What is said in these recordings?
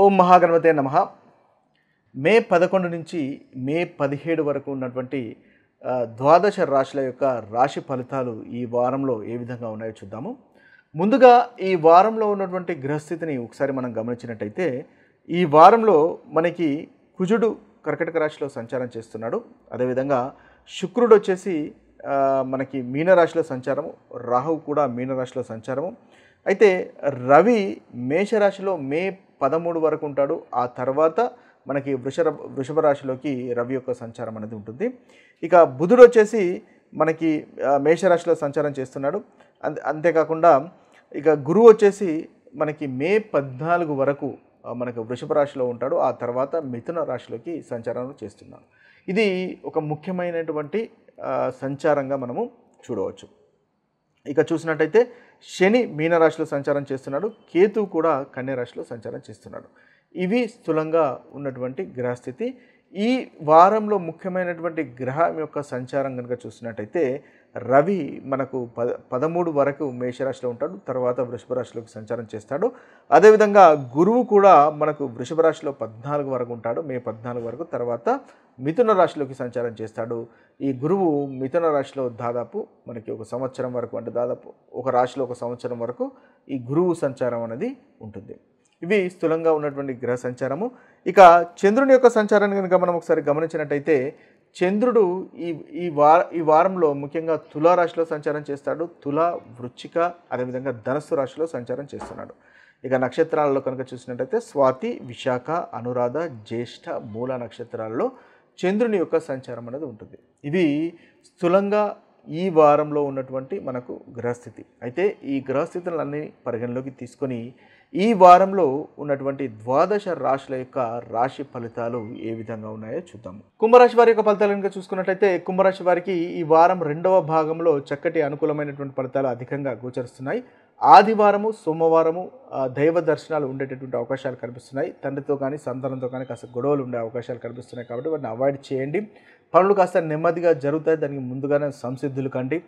ఓం మహాగణపతే నమః. మే 11 నుంచి మే 17 వరకు ఉన్నటువంటి ద్వాదశ రాశుల యొక్క రాశి ఫలితాలు ఈ వారంలో ఏ విధంగా ఉన్నాయో చూద్దాము. ముందుగా ఈ వారంలో ఉన్నటువంటి గ్రహస్థితిని ఒకసారి మనం గమనించినట్టయితే ఈ వారంలో మనకి కుజుడు కర్కటక రాశిలో సంచారం చేస్తున్నాడు. అదేవిధంగా శుక్రుడు వచ్చేసి మనకి మీనరాశిలో సంచారము, రాహువు కూడా మీనరాశిలో సంచారము. అయితే రవి మేషరాశిలో మే 13 వరకు ఉంటాడు. ఆ తర్వాత మనకి వృషభ రాశిలోకి రవి యొక్క సంచారం అనేది ఉంటుంది. ఇక బుధుడు వచ్చేసి మనకి మేషరాశిలో సంచారం చేస్తున్నాడు. అంతేకాకుండా ఇక గురువు వచ్చేసి మనకి మే 14 వరకు మనకి వృషభ రాశిలో ఉంటాడు. ఆ తర్వాత మిథున రాశిలోకి సంచారం చేస్తున్నాడు. ఇది ఒక ముఖ్యమైనటువంటి సంచారంగా మనము చూడవచ్చు. ఇక చూసినట్టయితే శని మీనరాశిలో సంచారం చేస్తున్నాడు, కేతువు కూడా కన్య రాశిలో సంచారం చేస్తున్నాడు. ఇవి స్థూలంగా ఉన్నటువంటి గ్రహస్థితి. ఈ వారంలో ముఖ్యమైనటువంటి గ్రహం యొక్క సంచారం కనుక చూసినట్టయితే రవి మనకు 13 వరకు మేషరాశిలో ఉంటాడు, తర్వాత వృషభ రాశిలోకి సంచారం చేస్తాడు. అదేవిధంగా గురువు కూడా మనకు వృషభ రాశిలో 14 వరకు ఉంటాడు, మే 14 వరకు. తర్వాత మిథున రాశిలోకి సంచారం చేస్తాడు. ఈ గురువు మిథున రాశిలో దాదాపు మనకి ఒక సంవత్సరం వరకు, అంటే దాదాపు ఒక రాశిలో ఒక సంవత్సరం వరకు ఈ గురువు సంచారం అనేది ఉంటుంది. ఇవి స్థూలంగా ఉన్నటువంటి గ్రహ సంచారము. ఇక చంద్రుని యొక్క సంచారాన్ని కనుక మనం ఒకసారి గమనించినట్టయితే చంద్రుడు ఈ వారంలో ముఖ్యంగా తులారాశిలో సంచారం చేస్తాడు. తుల, వృశ్చిక, అదేవిధంగా ధనస్సు రాశిలో సంచారం చేస్తున్నాడు. ఇక నక్షత్రాలలో కనుక చూసినట్టయితే స్వాతి, విశాఖ, అనురాధ, జ్యేష్ఠ, మూల నక్షత్రాలలో చంద్రుని యొక్క సంచారం అనేది ఉంటుంది. ఇవి స్థూలంగా ఈ వారంలో ఉన్నటువంటి మనకు గ్రహస్థితి. అయితే ఈ గ్రహస్థితులన్నీ పరిగణలోకి తీసుకొని ఈ వారంలో ఉన్నటువంటి ద్వాదశ రాశుల యొక్క రాశి ఫలితాలు ఏ విధంగా ఉన్నాయో చూద్దాము. కుంభరాశి వారి యొక్క ఫలితాలు కనుక చూసుకున్నట్లయితే కుంభరాశి వారికి ఈ వారం రెండవ భాగంలో చక్కటి అనుకూలమైనటువంటి ఫలితాలు అధికంగా గోచరిస్తున్నాయి. ఆదివారము, సోమవారము దైవ దర్శనాలు ఉండేటటువంటి అవకాశాలు కనిపిస్తున్నాయి. తండ్రితో కానీ సంతానంతో కానీ కాస్త గొడవలు ఉండే అవకాశాలు కనిపిస్తున్నాయి. కాబట్టి వాటిని అవాయిడ్ చేయండి. పనులు కాస్త నెమ్మదిగా జరుగుతాయి, దానికి ముందుగానే సంసిద్ధులు కండి.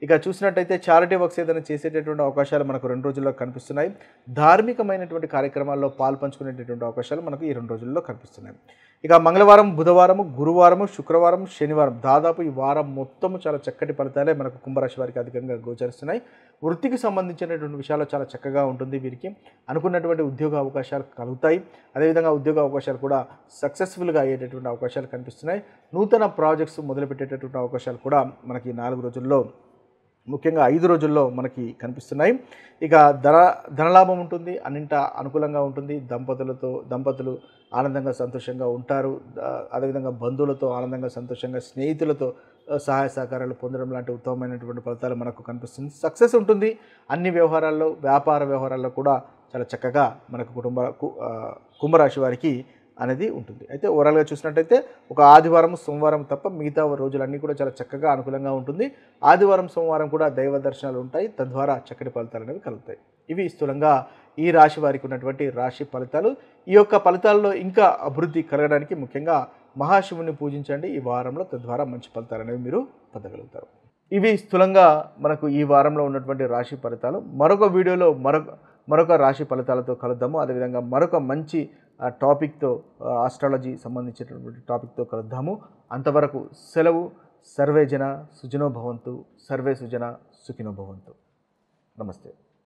ఇక చూసినట్టయితే చారిటీ వర్క్స్ ఏదైనా చేసేటటువంటి అవకాశాలు మనకు 2 రోజుల్లో కనిపిస్తున్నాయి. ధార్మికమైనటువంటి కార్యక్రమాల్లో పాల్పంచుకునేటటువంటి అవకాశాలు మనకు ఈ 2 రోజుల్లో కనిపిస్తున్నాయి. ఇక మంగళవారం, బుధవారము, గురువారము, శుక్రవారం, శనివారం దాదాపు ఈ వారం మొత్తము చాలా చక్కటి ఫలితాలే మనకు కుంభరాశి వారికి అధికంగా గోచరిస్తున్నాయి. వృత్తికి సంబంధించినటువంటి విషయాలు చాలా చక్కగా ఉంటుంది. వీరికి అనుకున్నటువంటి ఉద్యోగ అవకాశాలు కలుగుతాయి. అదేవిధంగా ఉద్యోగ అవకాశాలు కూడా సక్సెస్ఫుల్గా అయ్యేటటువంటి అవకాశాలు కనిపిస్తున్నాయి. నూతన ప్రాజెక్ట్స్ మొదలుపెట్టేటటువంటి అవకాశాలు కూడా మనకి 4 రోజుల్లో, ముఖ్యంగా 5 రోజుల్లో మనకి కనిపిస్తున్నాయి. ఇక ధనలాభం ఉంటుంది, అన్నింట అనుకూలంగా ఉంటుంది. దంపతులు ఆనందంగా సంతోషంగా ఉంటారు. అదేవిధంగా బంధువులతో ఆనందంగా సంతోషంగా, స్నేహితులతో సహాయ సహకారాలు పొందడం లాంటి ఉత్తమమైనటువంటి ఫలితాలు మనకు కనిపిస్తుంది. సక్సెస్ ఉంటుంది. అన్ని వ్యవహారాల్లో, వ్యాపార వ్యవహారాల్లో కూడా చాలా చక్కగా మనకు కుంభరాశి వారికి అనేది ఉంటుంది. అయితే ఓవరాల్గా చూసినట్టయితే ఒక ఆదివారం, సోమవారం తప్ప మిగతా రోజులన్నీ కూడా చాలా చక్కగా అనుకూలంగా ఉంటుంది. ఆదివారం, సోమవారం కూడా దైవ దర్శనాలు ఉంటాయి. తద్వారా చక్కటి ఫలితాలు అనేవి కలుగుతాయి. ఇవి స్థూలంగా ఈ రాశి వారికి ఉన్నటువంటి రాశి ఫలితాలు. ఈ యొక్క ఫలితాల్లో ఇంకా అభివృద్ధి కలగడానికి ముఖ్యంగా మహాశివుని పూజించండి ఈ వారంలో. తద్వారా మంచి ఫలితాలు అనేవి మీరు పొందగలుగుతారు. ఇవి స్థూలంగా మనకు ఈ వారంలో ఉన్నటువంటి రాశి ఫలితాలు. మరొక వీడియోలో మరొక రాశి ఫలితాలతో కలుద్దాము. అదేవిధంగా మరొక మంచి టాపిక్తో, ఆస్ట్రాలజీ సంబంధించినటువంటి టాపిక్తో కలుద్దాము. అంతవరకు సెలవు. సర్వే జన సుఖినో భవంతు, సర్వే సుజన సుఖినో భవంతు. నమస్తే.